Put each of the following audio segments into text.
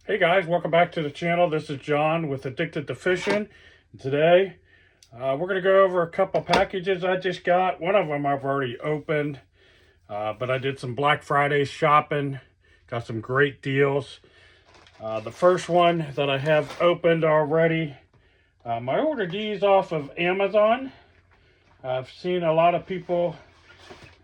Hey guys, welcome back to the channel. This is John with Addicted to Fishing. Today, we're going to go over a couple packages I just got. One of them I've already opened, but I did some Black Friday shopping. Got some great deals. The first one that I have opened already, I ordered these off of Amazon. I've seen a lot of people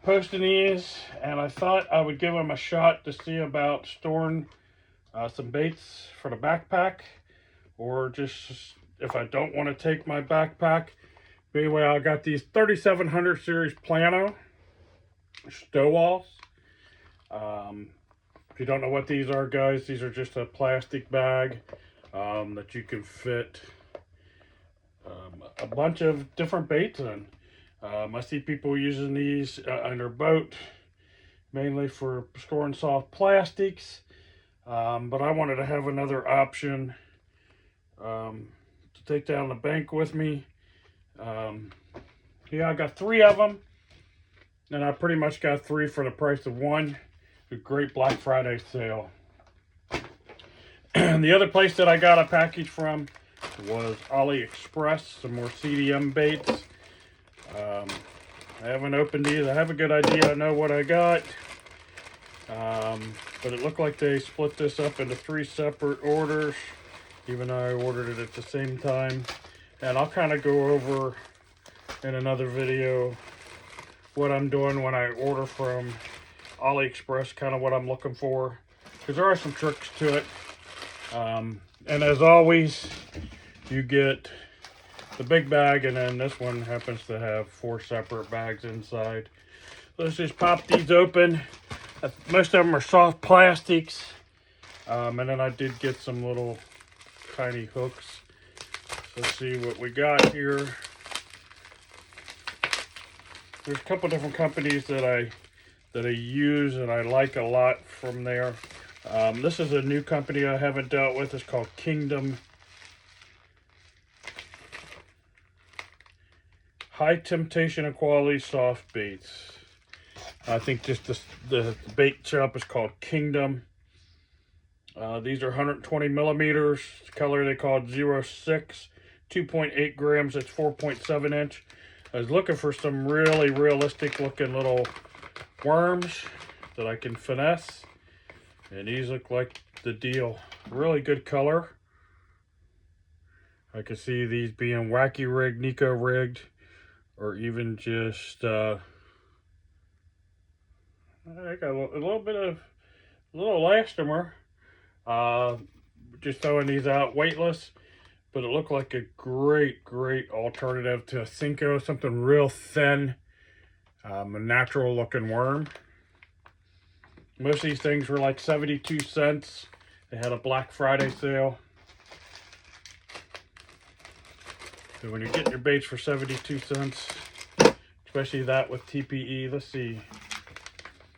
posting these, and I thought I would give them a shot to see about storing some baits for the backpack, or just if I don't want to take my backpack. But anyway, I got these 3700 series Plano stow walls. If you don't know what these are, guys, these are just a plastic bag that you can fit a bunch of different baits in. I see people using these on their boat, mainly for storing soft plastics. But I wanted to have another option to take down the bank with me. Yeah, I got 3 of them, and I pretty much got 3 for the price of 1. A great Black Friday sale. And the other place that I got a package from was AliExpress, some more CDM baits. I haven't opened these. I have a good idea. I know what I got. But it looked like they split this up into 3 separate orders, even though I ordered it at the same time. And I'll kind of go over in another video what I'm doing when I order from AliExpress, kind of what I'm looking for, because there are some tricks to it. And as always, you get the big bag, and then this one happens to have 4 separate bags inside. Let's just pop these open. Most of them are soft plastics, and then I did get some little tiny hooks. Let's see what we got here. There's a couple different companies that I use and I like a lot from there. This is a new company I haven't dealt with. It's called Kingdom. High temptation and quality soft baits. I think just the bait shop is called Kingdom. These are 120 millimeters. The color they call 06, 2.8 grams. It's 4.7 inch. I was looking for some really realistic looking little worms that I can finesse, and these look like the deal. Really good color. I can see these being wacky rigged, Nico rigged, or even just I got a little bit of elastomer. Just throwing these out weightless, but it looked like a great alternative to a Cinco, something real thin, a natural looking worm. Most of these things were like 72 cents. They had a Black Friday sale. So when you get your baits for 72 cents, especially that with TPE, let's see.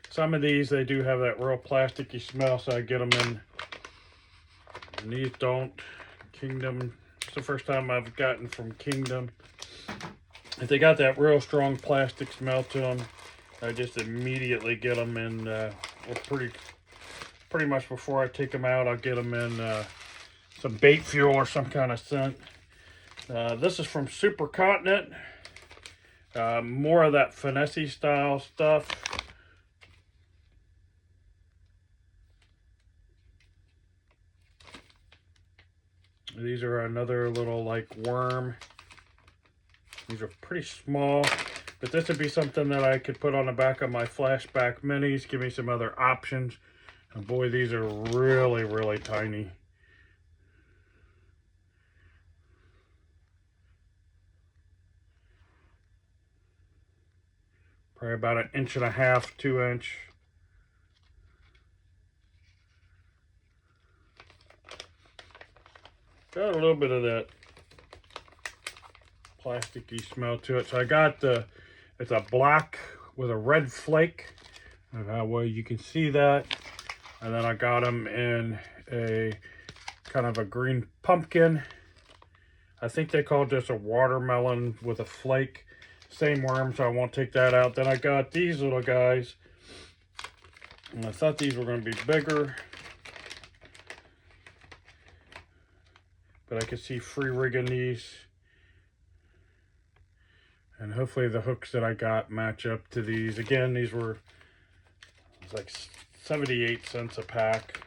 Some of these, they do have that real plasticky smell, so I get them in. And these don't. Kingdom, it's the first time I've gotten from Kingdom. If they got that real strong plastic smell to them, I just immediately get them in, pretty much before I take them out, I'll get them in some bait fuel or some kind of scent. This is from Supercontinent. More of that finesse style stuff. These are another little like worm. These are pretty small, but this would be something that I could put on the back of my flashback minis, give me some other options. And boy, these are really tiny. Probably about 1.5 inches, 2 inch. Got a little bit of that plasticky smell to it. So I got it's a black with a red flake. That way you can see that. And then I got them in a kind of a green pumpkin. I think they called this a watermelon with a flake. Same worm, so I won't take that out. Then I got these little guys. And I thought these were going to be bigger. but I can see free rigging these. And hopefully the hooks that I got match up to these. Again, these were, it's like 78 cents a pack.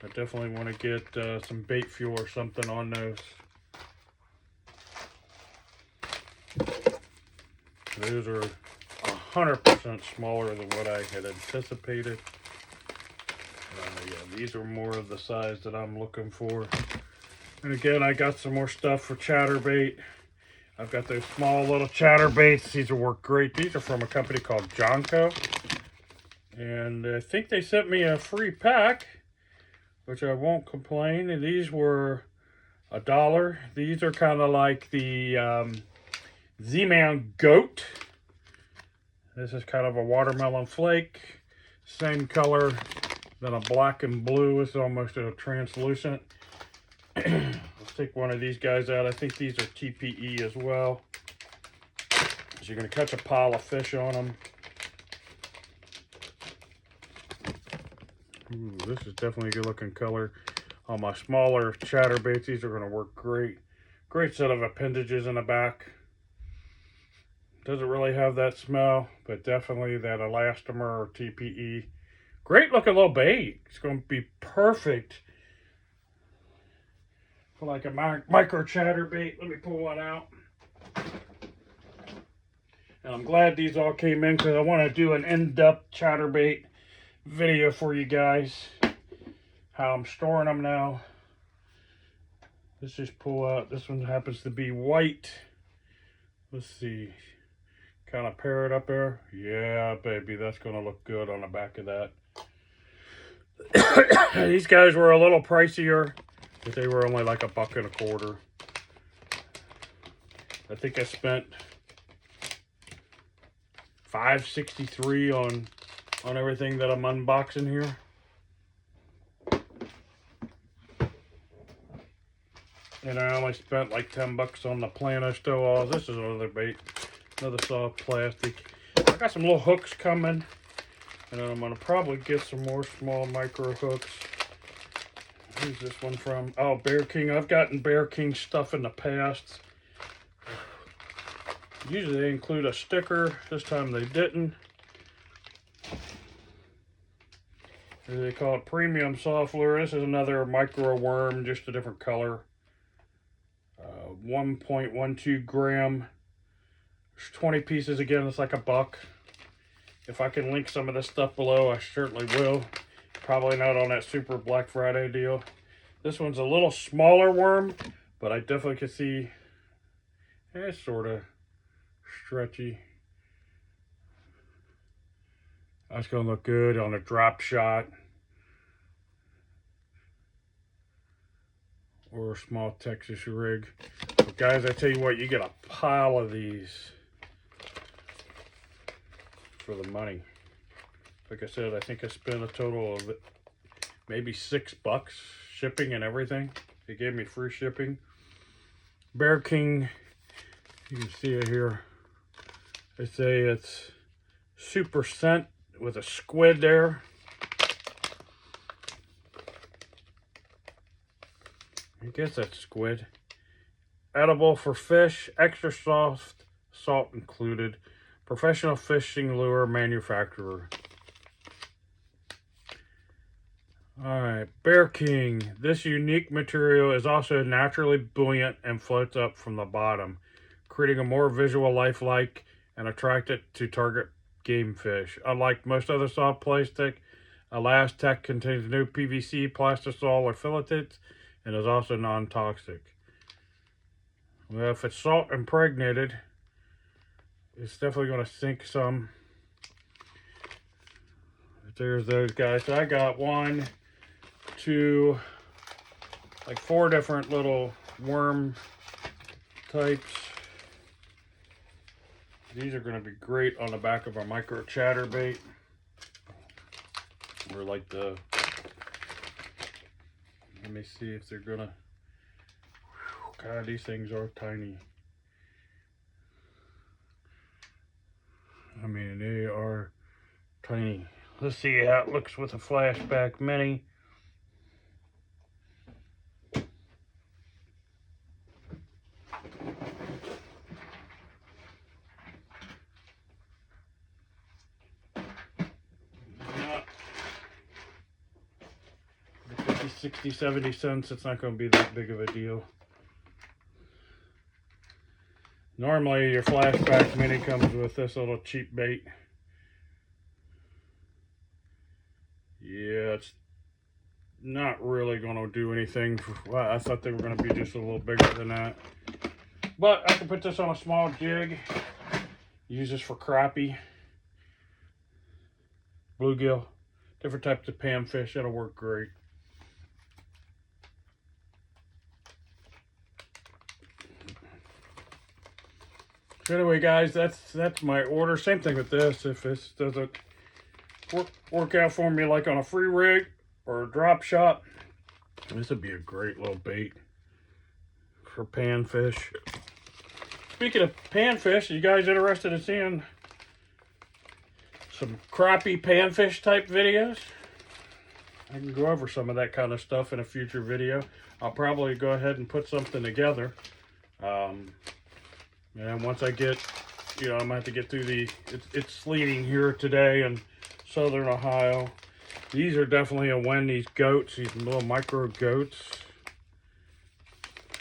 I definitely want to get some bait fuel or something on those. Those are 100% smaller than what I had anticipated. Yeah, these are more of the size that I'm looking for. And again, I got some more stuff for chatterbait. I've got those small little chatterbaits. These will work great. These are from a company called Jonco. And I think they sent me a free pack, which I won't complain. And these were $1. These are kind of like the Z-Man Goat. This is kind of a watermelon flake. Same color than a black and blue. It's almost a translucent. Let's take one of these guys out. I think these are TPE as well. So you're going to catch a pile of fish on them. Ooh, this is definitely a good looking color. On my smaller chatterbaits, these are going to work great. Great set of appendages in the back. Doesn't really have that smell, but definitely that elastomer or TPE. Great looking little bait. It's going to be perfect for like a micro chatterbait. Let me pull one out. And I'm glad these all came in because I want to do an in-depth chatterbait video for you guys. How I'm storing them now. Let's just pull out. This one happens to be white. Let's see. Kind of pair it up there. Yeah, baby, that's going to look good on the back of that. These guys were a little pricier, but they were only like $1.25. I think I spent $5.63 on everything that I'm unboxing here. And I only spent like $10 on the Plano stow. This is another bait, another soft plastic. I got some little hooks coming, and then I'm gonna probably get some more small micro hooks. Who's this one from? Oh, BEARKING. I've gotten BEARKING stuff in the past. Usually they include a sticker. This time they didn't. They call it premium soft lure. This is another micro worm, just a different color. 1.12 gram. There's 20 pieces again. It's like $1. If I can link some of this stuff below, I certainly will. Probably not on that super Black Friday deal. This one's a little smaller worm, but I definitely can see it's sort of stretchy. That's going to look good on a drop shot or a small Texas rig. But guys, I tell you what, you get a pile of these for the money. Like I said, I think I spent a total of maybe $6 shipping and everything. They gave me free shipping. BEARKING, you can see it here. They say it's super scent with a squid there. I guess that's squid. Edible for fish, extra soft, salt included. Professional fishing lure manufacturer. Alright, BEARKING. This unique material is also naturally buoyant and floats up from the bottom, creating a more visual lifelike and attractive to target game fish. Unlike most other soft plastic, Elastec contains no PVC, plastisol, or filatures, and is also non-toxic. Well, if it's salt impregnated, it's definitely going to sink some. But there's those guys. So I got 1, 2, like 4 different little worm types. These are going to be great on the back of a micro chatterbait. Or like the, let me see if they're going to, God, these things are tiny. I mean, they are tiny. Let's see how it looks with a flashback mini. 50, 60, 70 cents. It's not going to be that big of a deal. Normally your flashback mini comes with this little cheap bait. Yeah, it's not really going to do anything. Well, I thought they were going to be just a little bigger than that. But I can put this on a small jig. Use this for crappie, bluegill, different types of panfish. That'll work great. So anyway, guys, that's my order. Same thing with this. If this doesn't work out for me like on a free rig or a drop shot, this would be a great little bait for panfish. Speaking of panfish, you guys interested in seeing some crappie panfish type videos? I can go over some of that kind of stuff in a future video. I'll probably go ahead and put something together. And once I get, I'm going to have to get through it's sleeting here today in southern Ohio. These are definitely a win, these goats, these little micro goats.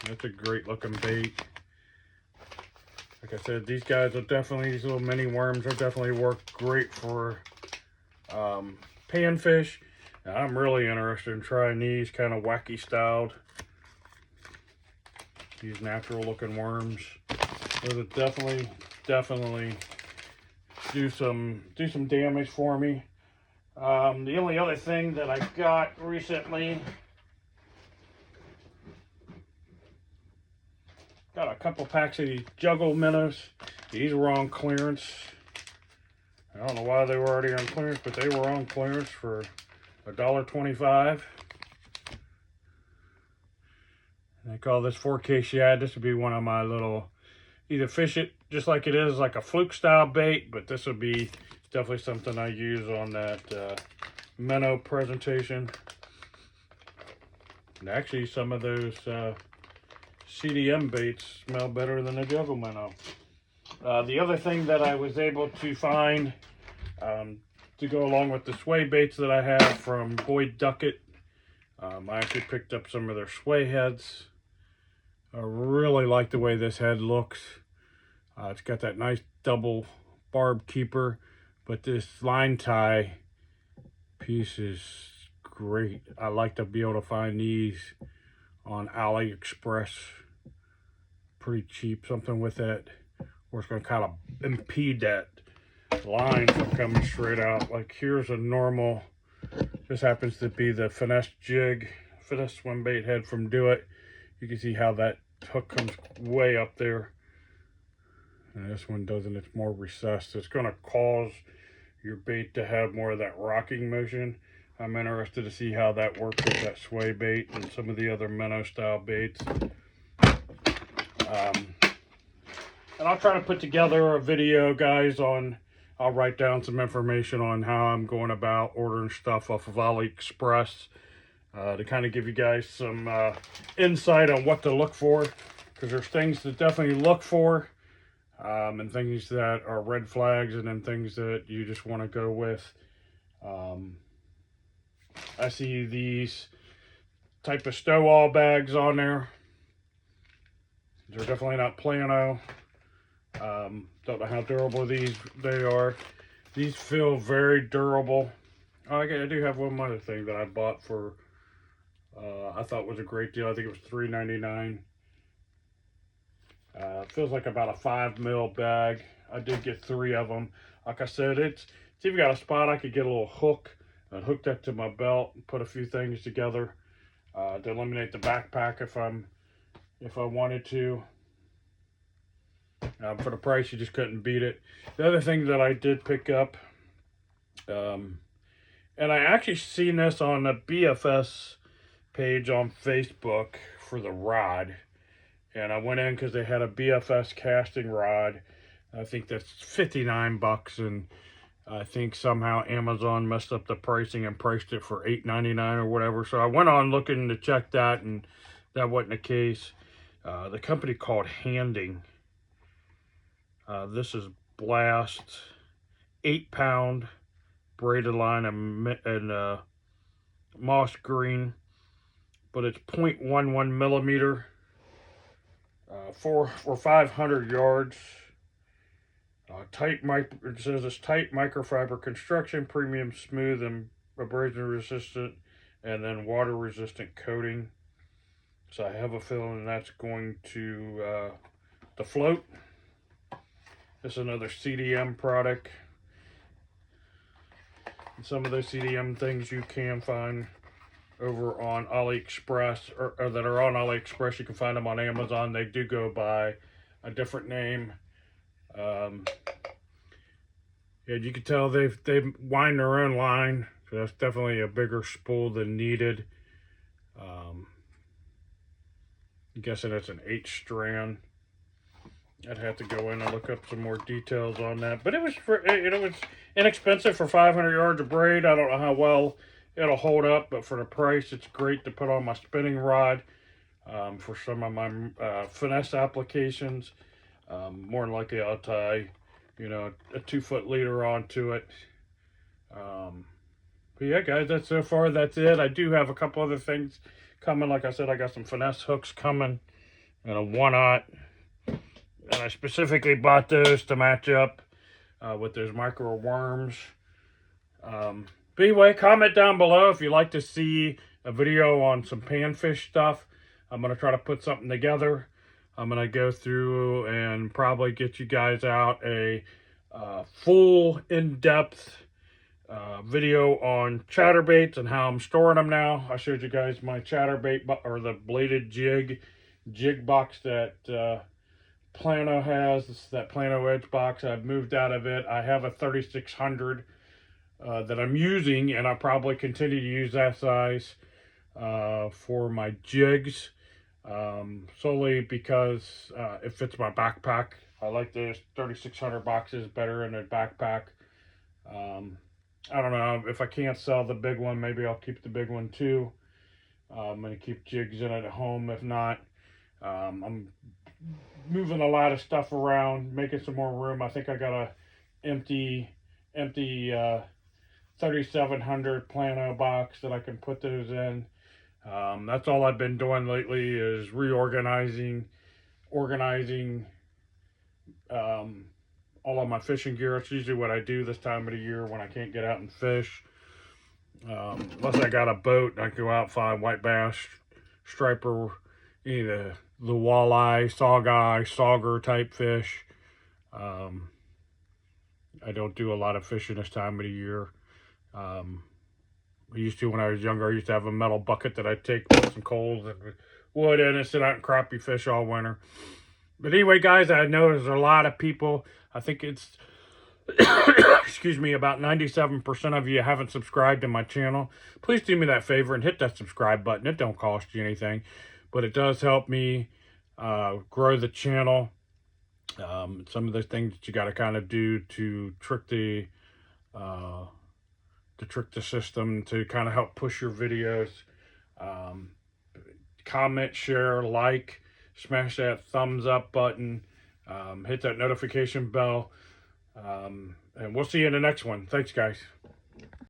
That's a great looking bait. Like I said, these guys will definitely, these little mini worms will definitely work great for panfish. Now, I'm really interested in trying these kind of wacky styled. These natural looking worms. Those will definitely do some damage for me. The only other thing that I got recently, got a couple packs of these juggle minnows. These were on clearance. I don't know why they were already on clearance, but they were on clearance for $1.25. They call this 4K shad. This would be one of my little, either fish it just like it is, like a fluke style bait, but this would be definitely something I use on that minnow presentation. And actually, some of those CDM baits smell better than a juggle minnow. The other thing that I was able to find to go along with the sway baits that I have from Boyd Duckett, I actually picked up some of their sway heads. I really like the way this head looks. It's got that nice double barb keeper, but this line tie piece is great. I like to be able to find these on AliExpress pretty cheap, something with that where it's going to kind of impede that line from coming straight out. Like here's a normal, this happens to be the finesse jig, finesse swim bait head from Do It. You can see how that hook comes way up there. And this one doesn't, it's more recessed. It's going to cause your bait to have more of that rocking motion. I'm interested to see how that works with that sway bait and some of the other minnow style baits. And I'll try to put together a video, guys, on, I'll write down some information on how I'm going about ordering stuff off of AliExpress to kind of give you guys some insight on what to look for, because there's things to definitely look for and things that are red flags, and then things that you just want to go with. I see these type of stow-all bags on there. They're definitely not Plano. Don't know how durable they are. These feel very durable. Oh, okay, I do have one other thing that I bought for, I thought was a great deal. I think it was $3.99. Feels like about a 5 mil bag. I did get 3 of them. Like I said, it's even got a spot I could get a little hook and hook that to my belt and put a few things together to eliminate the backpack if I wanted to. For the price, you just couldn't beat it. The other thing that I did pick up, and I actually seen this on the BFS page on Facebook for the rod, and I went in because they had a BFS casting rod. I think that's 59 bucks, and I think somehow Amazon messed up the pricing and priced it for $8.99 or whatever. So I went on looking to check that, and that wasn't the case. The company called Handing. This is Blast, 8-pound braided line and moss green. but it's 0.11 millimeter for 500 yards. It says it's tight microfiber construction, premium smooth and abrasion resistant, and then water resistant coating. So I have a feeling that's going to float. This is another CDM product. And some of those CDM things you can find over on AliExpress, or that are on AliExpress. You can find them on Amazon. They do go by a different name. And you can tell they've wind their own line, so that's definitely a bigger spool than needed. I'm guessing it's an 8-strand. I'd have to go in and look up some more details on that, but it was inexpensive for 500 yards of braid. I don't know how well it'll hold up, but for the price, it's great to put on my spinning rod for some of my finesse applications. More than likely, I'll tie, a 2-foot leader onto it. But yeah, guys, that's it. I do have a couple other things coming. Like I said, I got some finesse hooks coming and a 1/0. And I specifically bought those to match up with those micro worms. But anyway, comment down below if you'd like to see a video on some panfish stuff. I'm going to try to put something together. I'm going to go through and probably get you guys out a full in-depth video on chatterbaits and how I'm storing them now. I showed you guys my chatterbait, or the bladed jig box that Plano has. This is that Plano Edge box. I've moved out of it. I have a 3600 that I'm using, and I'll probably continue to use that size for my jigs, solely because it fits my backpack. I like the 3600 boxes better in a backpack. I don't know, if I can't sell the big one, maybe I'll keep the big one too. I'm going to keep jigs in it at home. If not, I'm moving a lot of stuff around, making some more room. I think I got a empty 3700 Plano box that I can put those in. That's all I've been doing lately, is organizing all of my fishing gear. It's usually what I do this time of the year when I can't get out and fish. Unless I got a boat, I go out, find white bass, striper, the walleye, sauger type fish. I don't do a lot of fishing this time of the year. I used to when I was younger. I used to have a metal bucket that I'd take, put some coals and wood in and sit out and crappie fish all winter. But anyway, guys, I know there's a lot of people. I think it's, excuse me, about 97% of you haven't subscribed to my channel. Please do me that favor and hit that subscribe button. It don't cost you anything, but it does help me grow the channel. Some of the things that you got to kind of do to trick the system to kind of help push your videos. Comment, share, like, smash that thumbs up button, hit that notification bell, and we'll see you in the next one. Thanks, guys.